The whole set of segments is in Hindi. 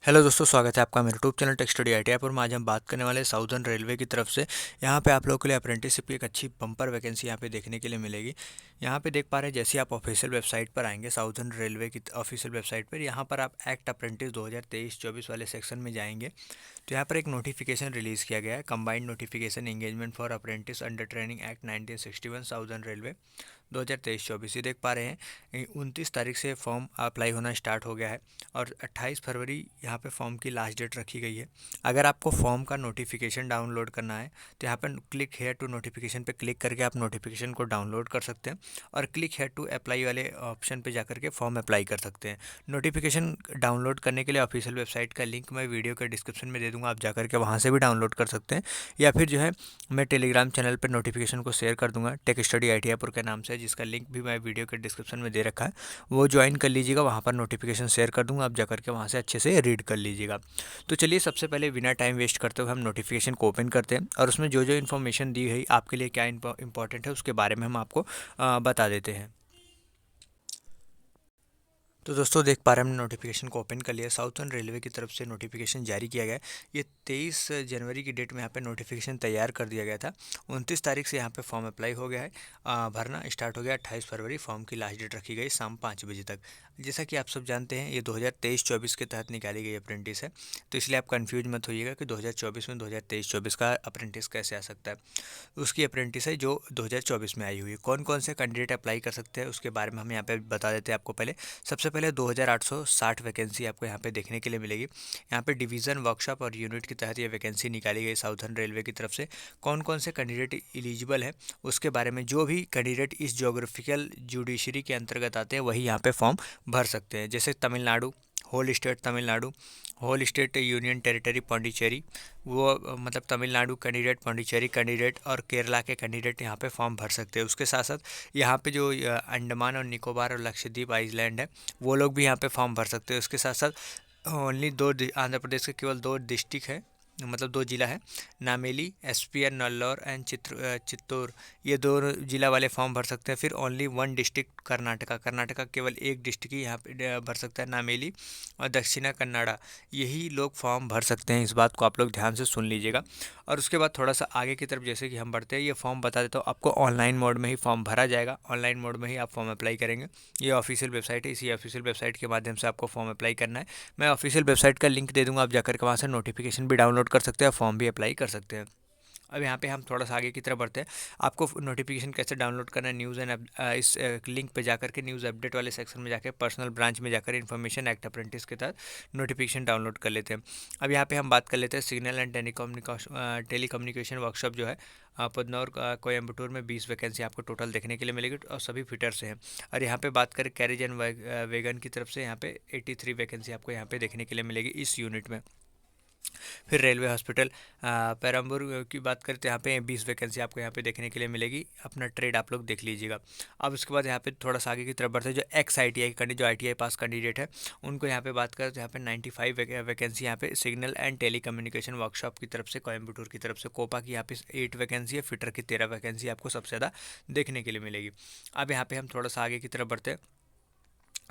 हेलो दोस्तों, स्वागत है आपका मेरे YouTube channel tech study ITI पर। आज हम बात करने वाले साउदर्न रेलवे की तरफ से। यहाँ पे आप लोगों के लिए अप्रेंटिसशिप की एक अच्छी बम्पर वैकेंसी यहाँ पे देखने के लिए मिलेगी। यहाँ पे देख पा रहे हैं, जैसे आप ऑफिशियल वेबसाइट पर आएंगे, साउदर्न रेलवे की ऑफिशियल वेबसाइट पर, यहाँ पर आप एक्ट अप्रेंटिस 2023-24 वाले सेक्शन में जाएंगे तो यहाँ पर एक नोटिफिकेशन रिलीज़ किया गया है, combined notification engagement for apprentice under training act 1961 southern railway 2023-24। ये देख पा रहे हैं 29 तारीख से फॉर्म अप्लाई होना स्टार्ट हो गया है और 28 फरवरी यहाँ पे फॉर्म की लास्ट डेट रखी गई है। अगर आपको फॉर्म का नोटिफिकेशन डाउनलोड करना है तो यहाँ पर क्लिक हेयर टू नोटिफिकेशन पे क्लिक करके आप नोटिफिकेशन को डाउनलोड कर सकते हैं और क्लिक हेयर टू अप्लाई वाले ऑप्शन पे जाकर के फॉर्म अप्लाई कर सकते हैं। नोटिफिकेशन डाउनलोड करने के लिए ऑफिशियल वेबसाइट का लिंक मैं वीडियो के डिस्क्रिप्शन में दे दूँगा, आप जाकर के वहाँ से भी डाउनलोड कर सकते हैं, या फिर जो है मैं टेलीग्राम चैनल पर नोटिफिकेशन को शेयर कर दूंगा टेक स्टडी आईटीआई के नाम से, जिसका लिंक भी मैं वीडियो के डिस्क्रिप्शन में दे रखा है। वो ज्वाइन कर लीजिएगा, वहाँ पर नोटिफिकेशन शेयर कर दूंगा, आप जाकर के वहाँ से अच्छे से रीड कर लीजिएगा। तो चलिए, सबसे पहले बिना टाइम वेस्ट करते हुए हम नोटिफिकेशन को ओपन करते हैं और उसमें जो जो इन्फॉर्मेशन दी है आपके लिए क्या इंपॉर्टेंट है उसके बारे में हम आपको बता देते हैं। तो दोस्तों, देख पा रहे हैं हमने नोटिफिकेशन को ओपन कर लिया। साउथर्न रेलवे की तरफ से नोटिफिकेशन जारी किया गया है। ये 23 जनवरी की डेट में यहाँ पे नोटिफिकेशन तैयार कर दिया गया था। 29 तारीख से यहाँ पे फॉर्म अप्लाई हो गया है, भरना स्टार्ट हो गया। 28 फरवरी फॉर्म की लास्ट डेट रखी गई शाम 5 बजे तक। जैसा कि आप सब जानते हैं, ये 2023-24 के तहत निकाली गई अप्रेंटिस है, तो इसलिए आप कन्फ्यूज मत होइएगा कि 2024 में 2023-24 का अप्रेंटिस कैसे आ सकता है। उसकी अप्रेंटिस है जो 2024 में आई हुई है। कौन कौन से कैंडिडेट अप्लाई कर सकते हैं उसके बारे में हम यहाँ पे बता देते हैं आपको। पहले सबसे पहले 2860 वैकेंसी आपको यहाँ पे देखने के लिए मिलेगी। यहाँ पे डिवीज़न, वर्कशॉप और यूनिट के तहत ये वैकेंसी निकाली गई साउथर्न रेलवे की तरफ से। कौन कौन से कैंडिडेट एलिजिबल है उसके बारे में, जो भी कैंडिडेट इस ज्योग्राफिकल जुडिशरी के अंतर्गत आते हैं वही यहाँ पे फॉर्म भर सकते हैं। जैसे Tamil Nadu, whole state Tamil Nadu, whole state union territory Pondicherry, वो मतलब तमिलनाडु कैंडिडेट, पौंडीचेरी कैंडिडेट और केरला के कैंडिडेट यहाँ पे फॉर्म भर सकते हैं। उसके साथ साथ यहाँ पे जो अंडमान और निकोबार और लक्षद्वीप आइलैंड है, वो लोग भी यहाँ पे फॉर्म भर सकते हैं। उसके साथ साथ ओनली आंध्र प्रदेश के केवल 2 डिस्ट्रिक्ट है, मतलब 2 जिला है, नामेली, एसपीआर, नल्लोर एंड चित्तौर, ये 2 जिला वाले फॉर्म भर सकते हैं। फिर ओनली 1 डिस्ट्रिक्ट कर्नाटका केवल एक डिस्ट्रिक्ट ही यहाँ पे भर सकता है, नामेली और दक्षिणा कन्नाडा, यही लोग फॉर्म भर सकते हैं। इस बात को आप लोग ध्यान से सुन लीजिएगा। और उसके बाद थोड़ा सा आगे की तरफ जैसे कि हम बढ़ते हैं, ये फॉर्म बता देता हूँ आपको, ऑनलाइन मोड में ही फॉर्म भरा जाएगा, ऑनलाइन मोड में ही आप फॉर्म अप्लाई करेंगे। ये ऑफिशियल वेबसाइट है, इसी ऑफिशियल वेबसाइट के माध्यम से आपको फॉर्म अप्लाई करना है। मैं ऑफिशियल वेबसाइट का लिंक दे दूंगा, आप जाकर के वहाँ से नोटिफिकेशन भी डाउनलोड कर सकते हैं, फॉर्म भी अप्लाई कर सकते हैं। अब यहाँ पे हम थोड़ा सा आगे की तरफ बढ़ते हैं। आपको नोटिफिकेशन कैसे डाउनलोड करना है, न्यूज़ एंड इस लिंक पे जाकर के न्यूज़ अपडेट वाले सेक्शन में जाकर पर्सनल ब्रांच में जाकर इन्फॉर्मेशन एक्ट अप्रेंटिस के तहत नोटिफिकेशन डाउनलोड कर लेते हैं। अब यहाँ पे हम बात कर लेते हैं सिग्नल एंड टेलीकम्युनिकेशन वर्कशॉप जो है पदनौर कोयम्बटूर में 20 वैकेंसी आपको टोटल देखने के लिए मिलेगी और सभी फिटर से हैं। और यहाँ पे बात करें कैरेज एंड वैगन की तरफ से, यहाँ पे 83 वैकेंसी आपको यहाँ पे देखने के लिए मिलेगी इस यूनिट में। फिर रेलवे हॉस्पिटल पेरम्बूर की बात करें तो यहाँ पे 20 वैकेंसी आपको यहाँ पे देखने के लिए मिलेगी। अपना ट्रेड आप लोग देख लीजिएगा। अब उसके बाद यहाँ पे थोड़ा सा आगे की तरफ बढ़ते हैं, जो x I T I candidate, जो आई पास कैंडिडेट है, उनको यहाँ पे बात करें तो यहाँ पे 95 वैकेंसी यहाँ पे signal and telecommunication workshop की तरफ से, कोयम्बटूर की तरफ से। कोपा की यहाँ पे 8 वैकेंसी है, फिटर की 13 वैकेंसी आपको सबसे ज़्यादा देखने के लिए मिलेगी। अब यहाँ पे हम थोड़ा सा आगे की तरफ बढ़ते हैं।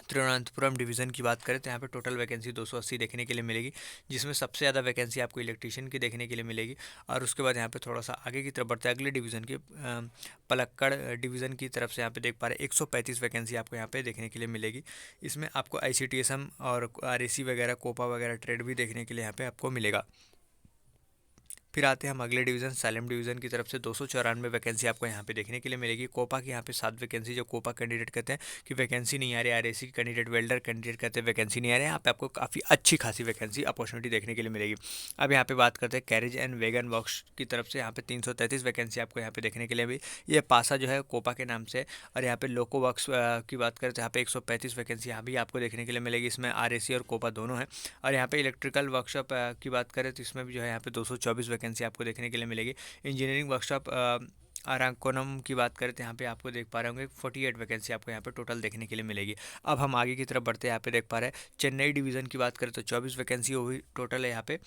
तिरुवनंतपुरम डिवीज़न की बात करें तो यहाँ पे टोटल वैकेंसी 280 देखने के लिए मिलेगी, जिसमें सबसे ज़्यादा वैकेंसी आपको इलेक्ट्रीशियन की देखने के लिए मिलेगी। और उसके बाद यहाँ पे थोड़ा सा आगे की तरफ बढ़ते हैं, अगले डिवीज़न के पलक्कड़ डिवीज़न की तरफ से यहाँ पे देख पा रहे हैं 135 वैकेंसी आपको यहाँ पे देखने के लिए मिलेगी। इसमें आपको ICTSM और RAC वगैरह, कोपा वगैरह ट्रेड भी देखने के लिए यहाँ पे आपको मिलेगा। फिर आते हैं हम अगले डिवीज़न सालेम डिवीज़न की तरफ से, 294 वैकेंसी आपको यहाँ पे देखने के लिए मिलेगी। कोपा की यहाँ पे 7 वैकेंसी, जो कोपा कैंडिडेट कहते हैं कि वैकेंसी नहीं आ रही, RAC कैंडिडेट, वेल्डर कैंडिडेट कहते हैं वैकेंसी नहीं आ रही, यहाँ पे आपको काफ़ी अच्छी खासी वैकेंसी अपॉर्चुनिटी देखने के लिए मिलेगी। अब यहाँ पे बात करते हैं कैरेज एंड वैगन वर्क्स की तरफ से, यहाँ पे 333 वैकेंसी आपको यहाँ पे देखने के लिए भी, ये पासा जो है कोपा के नाम से। और यहाँ पे लोको वर्क्स की बात करें तो यहाँ पे 135 वैकेंसी यहाँ भी आपको देखने के लिए मिलेगी, इसमें RAC और कोपा दोनों है। और यहाँ पे इलेक्ट्रिकल वर्कशॉप की बात करें तो इसमें भी जो है यहाँ पे 224 वैकेंसी आपको देखने के लिए मिलेगी। इंजीनियरिंग वर्कशॉप अराकोनम की बात करें तो यहाँ पे आपको देख पा रहे होंगे 48 वैकेंसी आपको यहाँ पे टोटल देखने के लिए मिलेगी। अब हम आगे की तरफ बढ़ते हैं, यहाँ पे देख पा रहे हैं चेन्नई डिवीज़न की बात करें तो 24 वैकेंसी वो भी टोटल है यहाँ पे।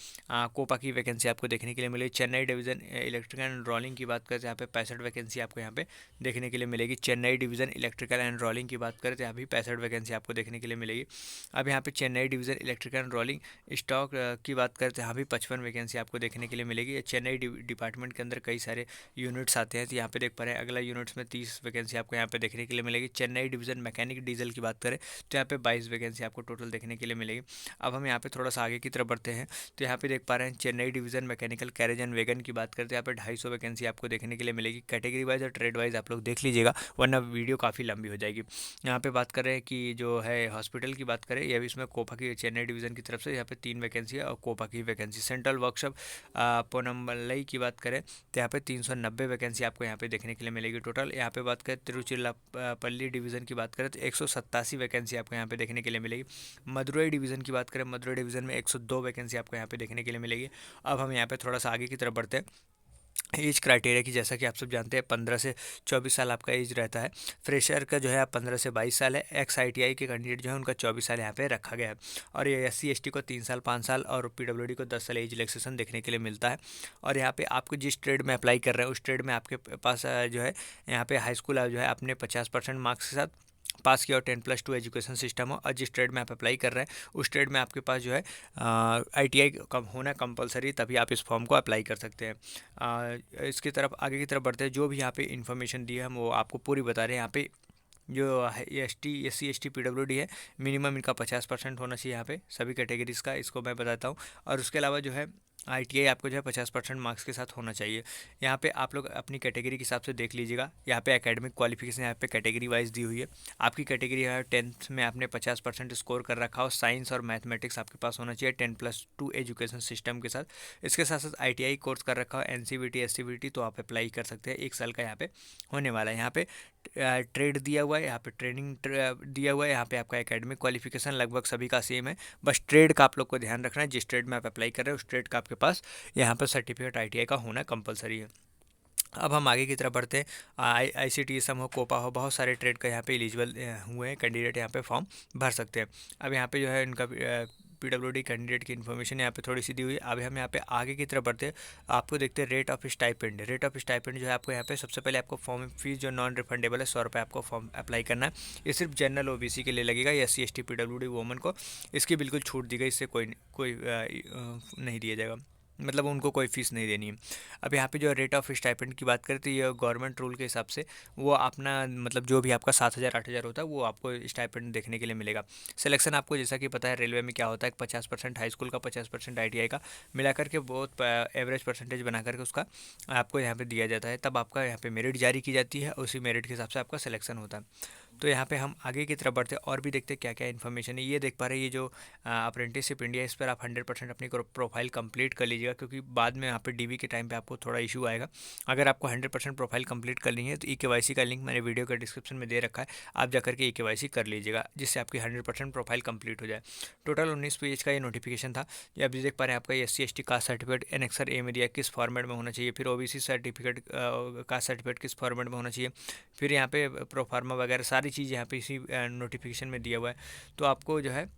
कोपा की वैकेंसी आपको देखने के लिए मिलेगी। Chennai division electrical and rolling की बात करें तो यहाँ पे 65 वैकेंसी आपको यहाँ पे देखने के लिए मिलेगी। Chennai division electrical and rolling की बात करें तो यहाँ भी 65 वैकेंसी आपको देखने के लिए मिलेगी। अब यहाँ पे Chennai division electrical and rolling stock की बात करें तो यहाँ भी 55 वैकेंसी आपको देखने के लिए मिलेगी। चेन्नई डिपार्टमेंट के अंदर कई सारे यूनिट्स आते हैं, तो यहाँ पे देख पा रहे हैं अगला यूनिट्स में 30 वैकेंसी आपको यहाँ पे देखने के लिए मिलेगी। चेन्नई डिवीज़न मैकेनिक डीजल की बात करें तो यहाँ पे 22 वैकेंसी आपको टोटल देखने के लिए मिलेगी। अब हम यहाँ पे थोड़ा सा आगे की तरफ बढ़ते हैं, तो यहाँ पे देख पा रहे हैं Chennai division mechanical carriage and wagon की बात करते हैं, यहाँ पे 250 वैकेंसी आपको देखने के लिए मिलेगी। कैटेगरी वाइज और ट्रेड वाइज आप लोग देख लीजिएगा, वरना वीडियो काफ़ी लंबी हो जाएगी। यहाँ पे बात करें कि जो है हॉस्पिटल की बात करें, यह भी इसमें कोपा की चेन्नई डिवीज़न की तरफ से यहाँ पे 3 वैकेंसी है और कोपा की वैकेंसी। सेंट्रल वर्कशॉप पोनम्बलई की बात करें तो यहाँ पे 390 वैकेंसी आपको यहाँ पे देखने के लिए मिलेगी टोटल। यहाँ पे बात करें तिरुचिरापल्ली डिवीज़न की बात करें तो 187 वैकेंसी आपको यहाँ पे देखने के लिए मिलेगी। मदुरई डिवीज़न की बात करें, मदुरई डिवीज़न में 102 वैकेंसी आपको यहाँ पे देखने के लिए मिलेगी। अब हम यहाँ पे थोड़ा सा आगे की तरफ बढ़ते हैं। एज क्राइटेरिया की, जैसा कि आप सब जानते हैं 15 से 24 साल आपका एज रहता है। फ्रेशर का जो है 15 से 22 साल है। एक्स ITI के कैंडिडेट जो है उनका 24 साल यहाँ पे रखा गया है। और ये SC ST को 3 साल 5 साल और PWD को 10 साल एज रिलैक्सेशन देखने के लिए मिलता है। और यहाँ पे आपको जिस ट्रेड में अप्लाई कर रहे हैं उस ट्रेड में आपके पास जो है यहाँ पे हाई स्कूल जो है अपने 50% मार्क्स के साथ पास किया और 10+2 एजुकेशन सिस्टम हो, और जिस ट्रेड में आप अप्लाई कर रहे हैं उस ट्रेड में आपके पास जो है ITI कम होना कंपलसरी, तभी आप इस फॉर्म को अप्लाई कर सकते हैं। इसकी तरफ आगे की तरफ बढ़ते हैं। जो भी यहाँ पे इन्फॉर्मेशन दी है हम वो आपको पूरी बता रहे हैं। यहाँ पे जो SC ST PWD है, मिनिमम इनका 50% होना चाहिए यहाँ पे सभी कैटेगरीज़ का, इसको मैं बताता हूँ। और उसके अलावा जो है ITI आपको जो है 50% मार्क्स के साथ होना चाहिए। यहाँ पे आप लोग अपनी कैटेगरी के हिसाब से देख लीजिएगा। यहाँ पे एकेडमिक क्वालिफिकेशन यहाँ पे कैटेगरी वाइज दी हुई है। आपकी कैटेगरी है 10th में आपने 50% स्कोर कर रखा हो, साइंस और मैथमेटिक्स आपके पास होना चाहिए 10+2 एजुकेशन सिस्टम के साथ। इसके साथ साथ ITI कोर्स कर रखा हो, NCVT SCVT, तो आप अप्लाई कर सकते हैं। 1 साल का यहाँ पे होने वाला है। यहाँ पे ट्रेड दिया हुआ है, यहाँ पे ट्रेनिंग दिया हुआ है। यहाँ पे आपका एकेडमिक क्वालिफिकेशन लगभग सभी का सेम है, बस ट्रेड का आप लोग को ध्यान रखना है। जिस ट्रेड में आप अप्लाई कर रहे हैं उस ट्रेड का आपके पास यहाँ पर सर्टिफिकेट ITI का होना कंपलसरी है। अब हम आगे की तरफ बढ़ते हैं। ICTSM हो, कोपा हो, बहुत सारे ट्रेड का यहाँ पे एलिजिबल हुए हैं कैंडिडेट, यहाँ पे फॉर्म भर सकते हैं। अब यहाँ पे जो है इनका PWD कैंडिडेट की इन्फॉर्मेशन यहाँ पे थोड़ी सी दी हुई है। अब हम यहाँ पे आगे की तरफ बढ़ते हैं। आपको देखते हैं rate of stipend. Rate of stipend जो है आपको यहाँ पे सबसे पहले आपको फॉर्म फीस जो नॉन रिफंडेबल है 100 रुपये आपको फॉर्म अप्लाई करना है। ये सिर्फ जनरल OBC के लिए लगेगा, या SC ST PWD वोमन को इसकी बिल्कुल छूट दी गई, इससे कोई नहीं दिया जाएगा, मतलब उनको कोई फीस नहीं देनी है। अब यहाँ पे जो रेट ऑफ स्टाइपेंड की बात करें तो ये गवर्नमेंट रूल के हिसाब से वो अपना मतलब जो भी आपका 7,000 8,000 होता है वो आपको स्टाइपेंड देखने के लिए मिलेगा। सिलेक्शन आपको जैसा कि पता है रेलवे में क्या होता है, 50% हाई स्कूल का, 50% ITI का मिलाकर के बहुत एवरेज परसेंटेज बना करके उसका आपको यहाँ पर दिया जाता है। तब आपका यहाँ पर मेरिट जारी की जाती है, उसी मेरिट के हिसाब से आपका सिलेक्शन होता है। तो यहाँ पे हम आगे की तरफ बढ़ते हैं और भी देखते हैं क्या क्या इन्फॉर्मेशन है। ये देख पा रहे हैं ये जो अप्रेंटिसशिप इंडिया, इस पर आप 100% अपनी प्रोफाइल कंप्लीट कर लीजिएगा, क्योंकि बाद में यहाँ पे DV के टाइम पे आपको थोड़ा इशू आएगा। अगर आपको 100% प्रोफाइल कंप्लीट करनी है तो EKYC का लिंक मैंने वीडियो के डिस्क्रिप्शन में दे रखा है, आप जाकर के EKYC कर लीजिएगा, जिससे आपकी 100% प्रोफाइल कंप्लीट हो जाए। टोटल 19 पेज का ये नोटिफिकेशन था। ये आप देख पा रहे हैं आपका SC ST caste certificate annexure A में दिया किस फॉर्मेट में होना चाहिए, फिर OBC सर्टिफिकेट कास्ट सर्टिफिकेट किस फॉर्मेट में होना चाहिए, फिर यहाँ पे प्रोफार्मा वगैरह सारी चीज़ यहाँ पे इसी नोटिफिकेशन में दिया हुआ है। तो आपको जो है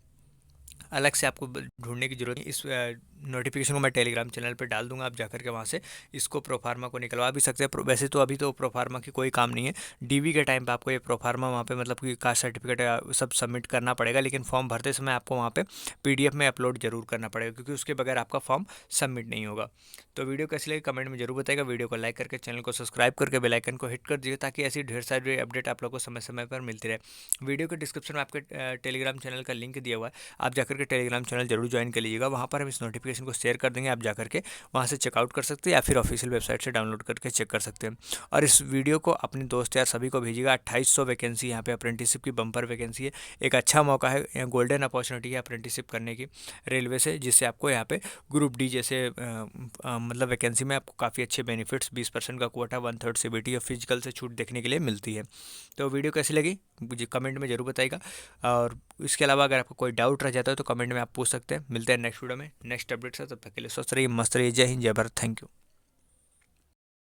अलग से आपको ढूंढने की जरूरत नहीं। इस नोटिफिकेशन को मैं टेलीग्राम चैनल पर डाल दूंगा, आप जाकर के वहाँ से इसको प्रोफार्मा को निकलवा भी सकते हैं। वैसे तो अभी तो प्रोफार्मा की कोई काम नहीं है, DV के टाइम पे आपको ये प्रोफार्मा वहाँ पे मतलब कि कास्ट सर्टिफिकेट सब सबमिट करना पड़ेगा, लेकिन फॉर्म भरते समय आपको वहाँ पे PDF में अपलोड जरूर करना पड़ेगा, क्योंकि उसके बगैर आपका फॉर्म सबमिट नहीं होगा। तो वीडियो कैसी लगी कमेंट में जरूर बताएगा। वीडियो को लाइक करके चैनल को सब्सक्राइब करके बेल आइकन को हिट कर दीजिए, ताकि ऐसी ढेर सारी अपडेट आप लोगों को समय समय पर मिलती रहे। वीडियो के डिस्क्रिप्शन में आपके टेलीग्राम चैनल का लिंक दिया हुआ है, आप जाकर के टेलीग्राम चैनल जरूर ज्वाइन कर लीजिएगा। वहाँ पर हम इस नोटिफिकेशन को शेयर कर देंगे, आप जाकर के वहाँ से चेकआउट कर सकते हैं, या फिर ऑफिशियल वेबसाइट से डाउनलोड करके चेक कर सकते हैं। और इस वीडियो को अपने दोस्त यार सभी को भेजिएगा। 2800 वैकेंसी यहाँ पे अप्रेंटिसशिप की बम्पर वैकेंसी है। एक अच्छा मौका है, गोल्डन अपॉर्चुनिटी है अप्रेंटिसशिप करने की रेलवे से, जिससे आपको यहाँ पे ग्रुप D जैसे मतलब वैकेंसी में आपको काफ़ी अच्छे बेनिफिट्स, 20% का कोटा, 1/3 CBT और फिजिकल से छूट देखने के लिए मिलती है। तो वीडियो कैसी लगी मुझे कमेंट में जरूर बताइएगा। और इसके अलावा अगर आपको कोई डाउट रह जाता है तो कमेंट में आप पूछ सकते हैं। मिलते हैं नेक्स्ट वीडियो में नेक्स्ट अपडेट से, तब तक के लिए स्वस्थ रहिए, मस्त रहिए। जय हिंद, जय भारत, थैंक यू।